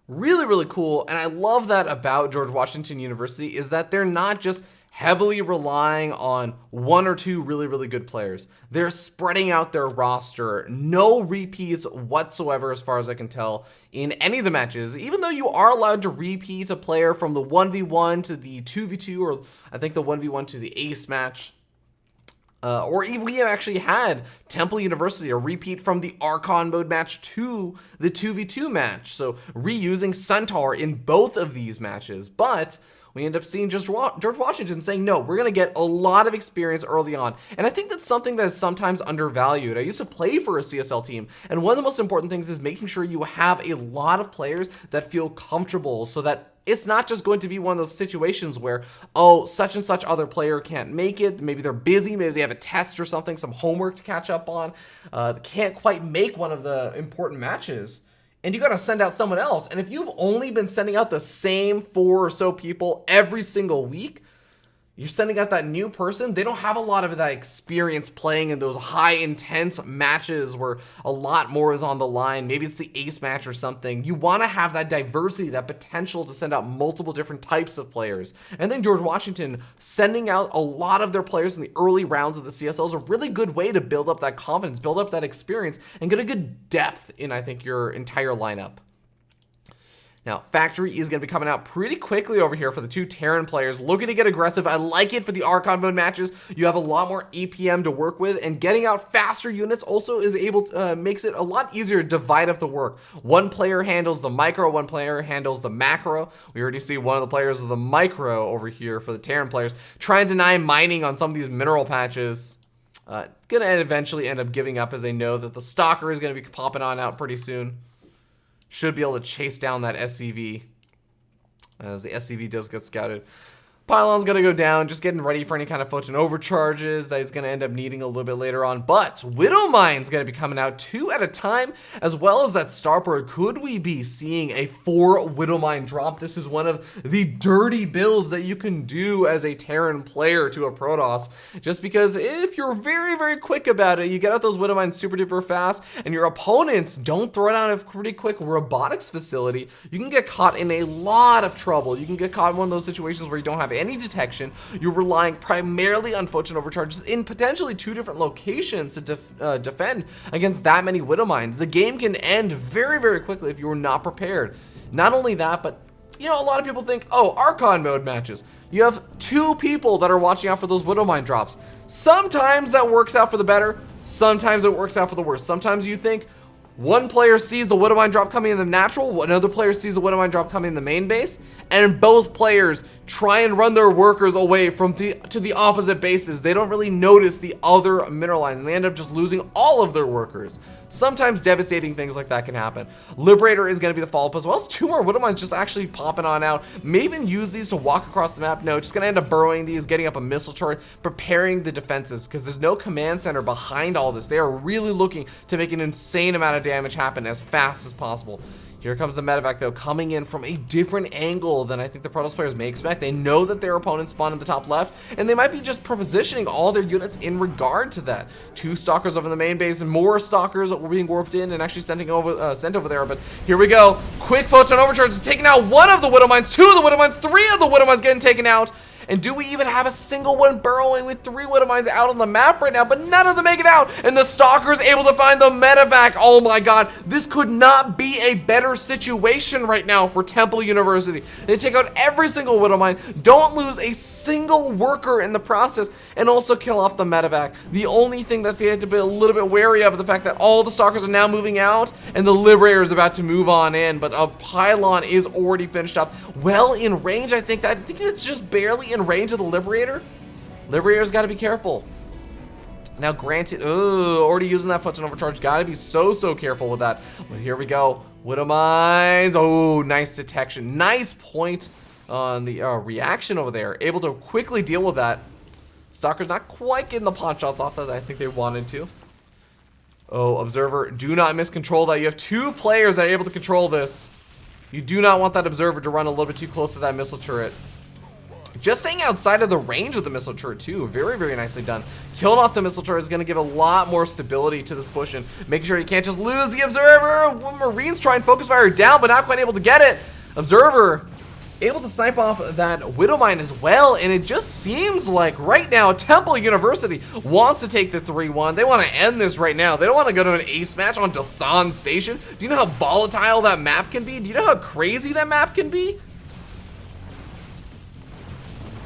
Really, really cool, and I love that about George Washington University is that they're not just heavily relying on one or two really, really good players. They're spreading out their roster. No repeats whatsoever as far as I can tell in any of the matches, even though you are allowed to repeat a player from the 1v1 to the 2v2, or I think the 1v1 to the ace match. Or even we actually had Temple University, a repeat from the Archon mode match to the 2v2 match. So reusing Centaur in both of these matches. But we end up seeing just George Washington saying, no, we're going to get a lot of experience early on. And I think that's something that is sometimes undervalued. I used to play for a CSL team, and one of the most important things is making sure you have a lot of players that feel comfortable so that it's not just going to be one of those situations where, oh, such and such other player can't make it. Maybe they're busy. Maybe they have a test or something, some homework to catch up on. Can't quite make one of the important matches. And you got to send out someone else. And if you've only been sending out the same 4 or so people every single week, you're sending out that new person, they don't have a lot of that experience playing in those high intense matches where a lot more is on the line. Maybe it's the ace match or something. You want to have that diversity, that potential to send out multiple different types of players. And then George Washington sending out a lot of their players in the early rounds of the CSL is a really good way to build up that confidence, build up that experience, and get a good depth in, I think, your entire lineup. Now, Factory is going to be coming out pretty quickly over here for the two Terran players, looking to get aggressive. I like it for the Archon mode matches. You have a lot more EPM to work with, and getting out faster units also is able to, makes it a lot easier to divide up the work. One player handles the micro, one player handles the macro. We already see one of the players of the micro over here for the Terran players, trying to deny mining on some of these mineral patches. Gonna eventually end up giving up as they know that the Stalker is gonna be popping on out pretty soon. Should be able to chase down that SCV as the SCV does get scouted. Pylon's gonna go down, just getting ready for any kind of photon overcharges that he's gonna end up needing a little bit later on. But Widow Mine's gonna be coming out 2 at a time, as well as that Starport. Could we be seeing a 4 Widow Mine drop? This is one of the dirty builds that you can do as a Terran player to a Protoss. Just because if you're very, very quick about it, you get out those Widow Mines super duper fast, and your opponents don't throw down a pretty quick robotics facility, you can get caught in a lot of trouble. You can get caught in one of those situations where you don't have any detection. You're relying primarily on photon overcharges in potentially 2 different locations to defend against that many Widow Mines. The game can end very, very quickly if you are not prepared. Not only that, but you know, a lot of people think, oh, Archon mode matches. You have 2 people that are watching out for those Widow Mine drops. Sometimes that works out for the better. Sometimes it works out for the worse. Sometimes you think, one player sees the Widow Mine drop coming in the natural, another player sees the Widow Mine drop coming in the main base, and both players try and run their workers away from to the opposite bases. They don't really notice the other mineral lines, and they end up just losing all of their workers. Sometimes devastating things like that can happen. Liberator is going to be the follow-up, as well as 2 more Widow Mines just actually popping on out. May even use these to walk across the map. No, just going to end up burrowing these, getting up a missile turret, preparing the defenses, because there's no command center behind all this. They are really looking to make an insane amount of damage happen as fast as possible. Here comes the medevac though, coming in from a different angle than I think the Protoss players may expect. They know that their opponents spawn in the top left, and they might be just positioning all their units in regard to that. 2 Stalkers over in the main base, and more Stalkers were being warped in and actually sent over there. But here we go. Quick photon overcharge, taking out 1 of the Widow Mines, 2 of the Widow Mines, 3 of the Widow Mines getting taken out. And do we even have a single one burrowing with 3 Widow Mines out on the map right now? But none of them make it out. And the Stalker's able to find the medevac. Oh my god. This could not be a better situation right now for Temple University. They take out every single Widow Mine, don't lose a single worker in the process, and also kill off the medevac. The only thing that they had to be a little bit wary of is the fact that all the Stalkers are now moving out, and the Liberator is about to move on in. But a Pylon is already finished up. Well in range, I think it's just barely in range of the Liberator. Liberator's got to be careful. Now granted, already using that photon overcharge, got to be so careful with that. But here we go. Widow Mines. Oh, nice detection. Nice point on the reaction over there. Able to quickly deal with that. Stalker's not quite getting the pot shots off that I think they wanted to. Oh, Observer, do not miscontrol that. You have 2 players that are able to control this. You do not want that Observer to run a little bit too close to that missile turret. Just staying outside of the range of the missile turret too. Very, very nicely done. Killing off the missile turret is going to give a lot more stability to this push, and making sure you can't just lose the Observer. Marines try and focus fire down, but not quite able to get it. Observer able to snipe off that Widow Mine as well, and it just seems like right now Temple University wants to take the 3-1. They want to end this right now. They don't want to go to an ace match on Dasan Station. Do you know how volatile that map can be? Do you know how crazy that map can be?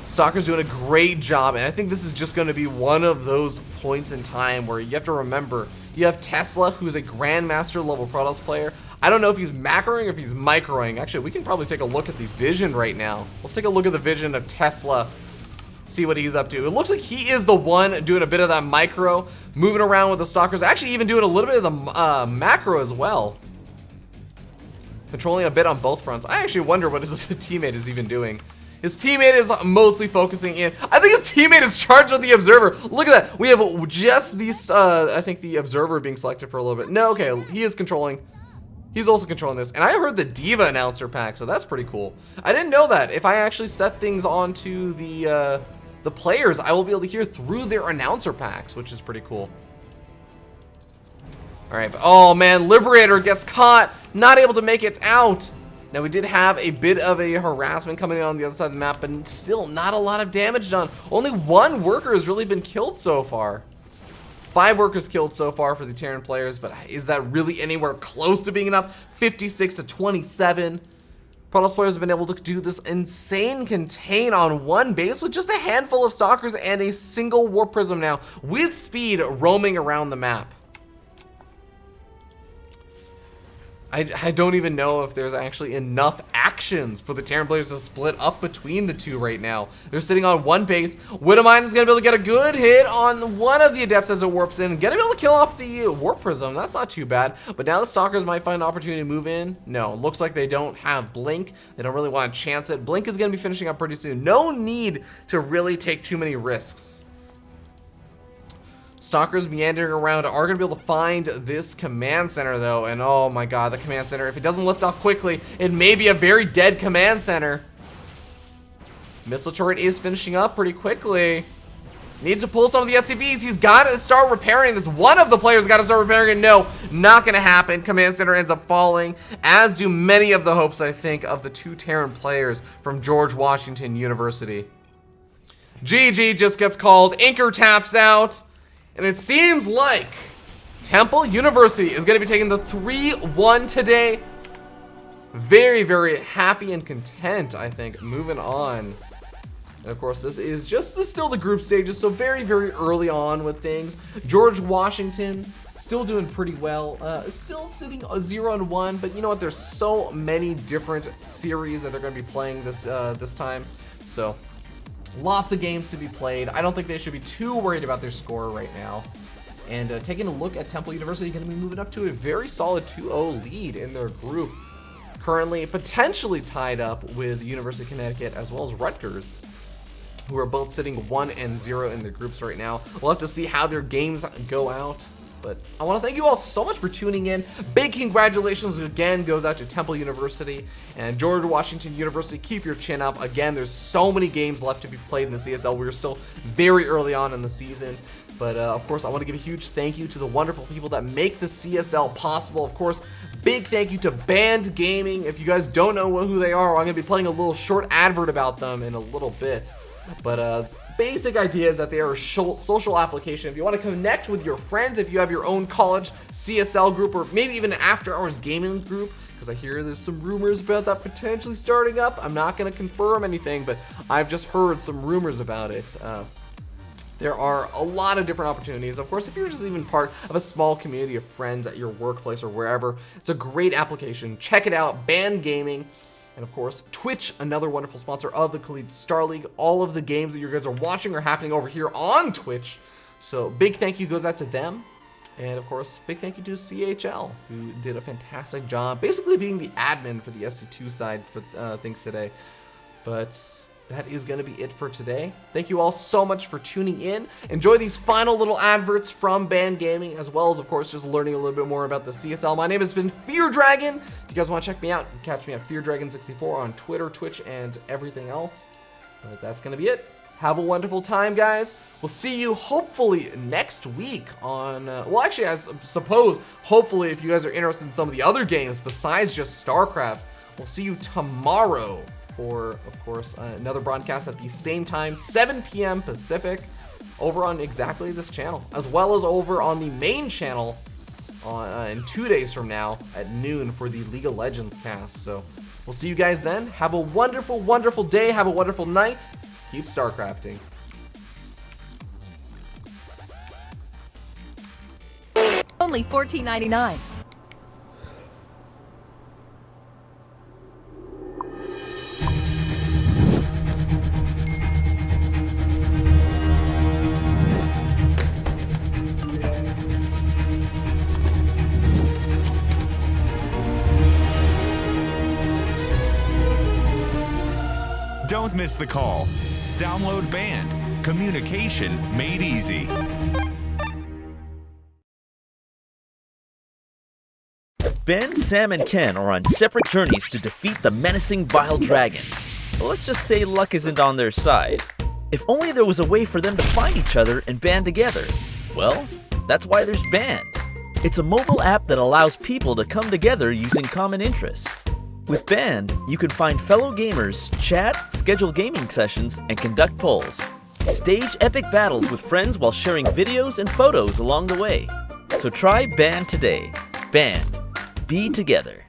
Stalker's doing a great job, and I think this is just going to be one of those points in time where you have to remember, you have Tesla, who's a Grandmaster level Protoss player. I don't know if he's macroing or if he's microing. Actually, we can probably take a look at the vision right now. Let's take a look at the vision of Tesla, see what he's up to. It looks like he is the one doing a bit of that micro, moving around with the Stalkers, actually even doing a little bit of the macro as well. Controlling a bit on both fronts. I actually wonder what his teammate is even doing. His teammate is mostly focusing in. I think his teammate is charged with the Observer. Look at that. We have just these, I think the Observer being selected for a little bit. No, okay, he is controlling. He's also controlling this. And I heard the Diva announcer pack, so that's pretty cool. I didn't know that. If I actually set things onto the players, I will be able to hear through their announcer packs, which is pretty cool. All right, but oh man, Liberator gets caught, not able to make it out. Now, we did have a bit of a harassment coming in on the other side of the map, but still not a lot of damage done. Only 1 worker has really been killed so far. 5 workers killed so far for the Terran players, but is that really anywhere close to being enough? 56 to 27. Protoss players have been able to do this insane contain on one base with just a handful of Stalkers and a single Warp Prism now, with speed roaming around the map. I don't even know if there's actually enough actions for the Terran players to split up between the two right now. They're sitting on one base. Widowmine is going to be able to get a good hit on one of the Adepts as it warps in. Going to be able to kill off the Warp Prism. That's not too bad. But now the Stalkers might find an opportunity to move in. No, looks like they don't have Blink. They don't really want to chance it. Blink is going to be finishing up pretty soon. No need to really take too many risks. Stalkers meandering around are going to be able to find this command center, though. And oh my god, the command center, if it doesn't lift off quickly, it may be a very dead command center. Missile turret is finishing up pretty quickly. Need to pull some of the SCVs. He's got to start repairing this. One of the players got to start repairing it. No, not going to happen. Command center ends up falling, as do many of the hopes, I think, of the two Terran players from George Washington University. GG just gets called. Inker taps out. And it seems like Temple University is going to be taking the 3-1 today. Very, very happy and content, I think, moving on. And of course, this is just still the group stages, so very, very early on with things. George Washington still doing pretty well. Still sitting 0-1, but you know what? There's so many different series that they're going to be playing this time. So lots of games to be played. I don't think they should be too worried about their score right now. And taking a look at Temple University, going to be moving up to a very solid 2-0 lead in their group. Currently potentially tied up with University of Connecticut as well as Rutgers, who are both sitting 1-0 in their groups right now. We'll have to see how their games go out. But I want to thank you all so much for tuning in. Big congratulations again goes out to Temple University and George Washington University. Keep your chin up. Again, there's so many games left to be played in the CSL. We're still very early on in the season. But of course, I want to give a huge thank you to the wonderful people that make the CSL possible. Of course, big thank you to Band Gaming. If you guys don't know who they are, I'm going to be playing a little short advert about them in a little bit. But basic idea is that they are a social application. If you want to connect with your friends, if you have your own college CSL group, or maybe even an after-hours gaming group, because I hear there's some rumors about that potentially starting up. I'm not going to confirm anything, but I've just heard some rumors about it. There are a lot of different opportunities. Of course, if you're just even part of a small community of friends at your workplace or wherever, it's a great application. Check it out, Band Gaming. And of course, Twitch, another wonderful sponsor of the Collegiate Star League. All of the games that you guys are watching are happening over here on Twitch. So big thank you goes out to them. And of course, big thank you to CHL, who did a fantastic job, basically being the admin for the SC2 side for things today. But that is going to be it for today. Thank you all so much for tuning in. Enjoy these final little adverts from Band Gaming, as well as, of course, just learning a little bit more about the CSL. My name has been Fear Dragon. If you guys want to check me out, you can catch me at FearDragon64 on Twitter, Twitch, and everything else. But that's going to be it. Have a wonderful time, guys. We'll see you hopefully next week on, well, actually, I suppose, hopefully, if you guys are interested in some of the other games besides just StarCraft, we'll see you tomorrow for, of course, another broadcast at the same time, 7 p.m. Pacific, over on exactly this channel, as well as over on the main channel in 2 days from now at noon for the League of Legends cast. So we'll see you guys then. Have a wonderful, wonderful day. Have a wonderful night. Keep StarCrafting. Only $14.99. Don't miss the call. Download Band. Communication made easy. Ben, Sam, and Ken are on separate journeys to defeat the menacing Vile Dragon. But let's just say luck isn't on their side. If only there was a way for them to find each other and band together. Well, that's why there's Band. It's a mobile app that allows people to come together using common interests. With Band, you can find fellow gamers, chat, schedule gaming sessions, and conduct polls. Stage epic battles with friends while sharing videos and photos along the way. So try Band today. Band. Be together.